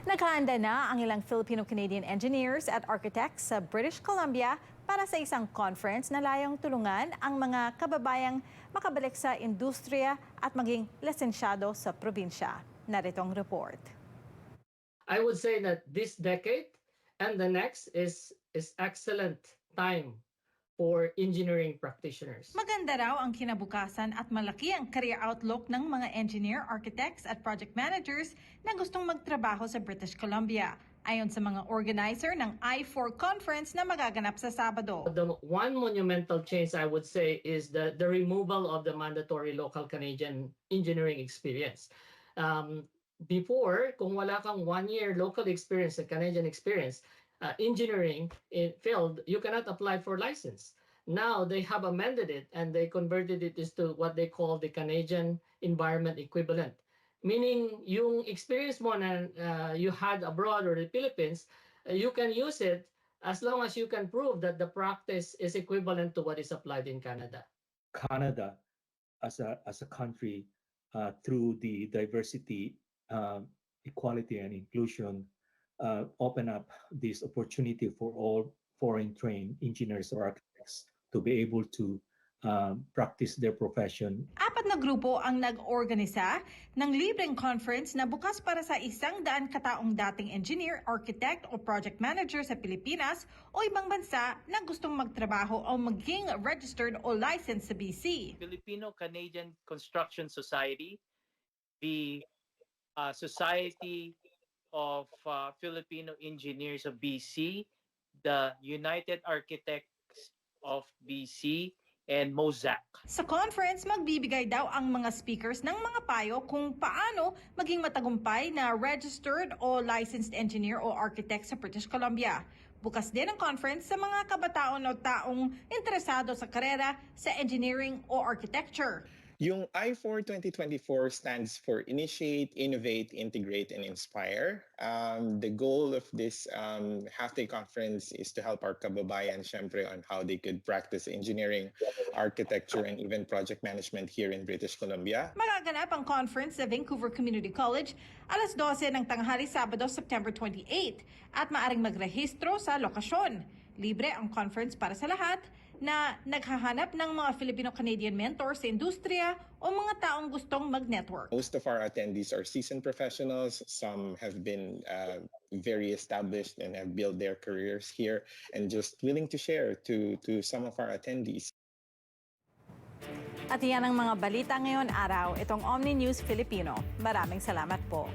Nakahanda na ang ilang Filipino-Canadian engineers at architects sa British Columbia para sa isang conference na layong tulungan ang mga kababayang makabalik sa industriya at maging lisensyado sa probinsya. Narito ang report. I would say that this decade and the next is excellent time for engineering practitioners. Maganda raw ang kinabukasan at malaki ang career outlook ng mga engineer, architects at project managers na gustong magtrabaho sa British Columbia. Ayon sa mga organizer ng I4 conference na magaganap sa Sabado. The one monumental change I would say is the removal of the mandatory local Canadian engineering experience. Before, kung wala kang 1-year local experience, Canadian experience, engineering in field, you cannot apply for license. Now they have amended it and they converted it into what they call the Canadian environment equivalent. Meaning, yung experience mo na you had abroad or the Philippines, you can use it as long as you can prove that the practice is equivalent to what is applied in Canada. Canada, as a country, through the diversity, equality, and inclusion, open up this opportunity for all foreign trained engineers or architects to be able to practice their profession. 4 na grupo ang nag-organisa ng libreng conference na bukas para sa 100 kataong dating engineer, architect o project manager sa Pilipinas o ibang bansa na gustong magtrabaho o maging registered o licensed sa BC. Filipino-Canadian Construction Society, the Society of Filipino Engineers of BC, the United Architects of BC, and Mosaic. Sa conference, magbibigay daw ang mga speakers ng mga payo kung paano maging matagumpay na registered o licensed engineer o architect sa British Columbia. Bukas din ang conference sa mga kabataon o taong interesado sa karera sa engineering o architecture. Yung I4 2024 stands for Initiate, Innovate, Integrate, and Inspire. The goal of this half-day conference is to help our kababayan, syempre, on how they could practice engineering, architecture, and even project management here in British Columbia. Magaganap ang conference sa Vancouver Community College alas 12 ng tanghali Sabado, September 28 at maaring magrehistro sa lokasyon. Libre ang conference para sa lahat na naghahanap ng mga Filipino-Canadian mentors sa industriya o mga taong gustong mag-network. Most of our attendees are seasoned professionals. Some have been very established and have built their careers here and just willing to share to some of our attendees. At iyan ang mga balita ngayon araw. Itong Omni News Filipino. Maraming salamat po.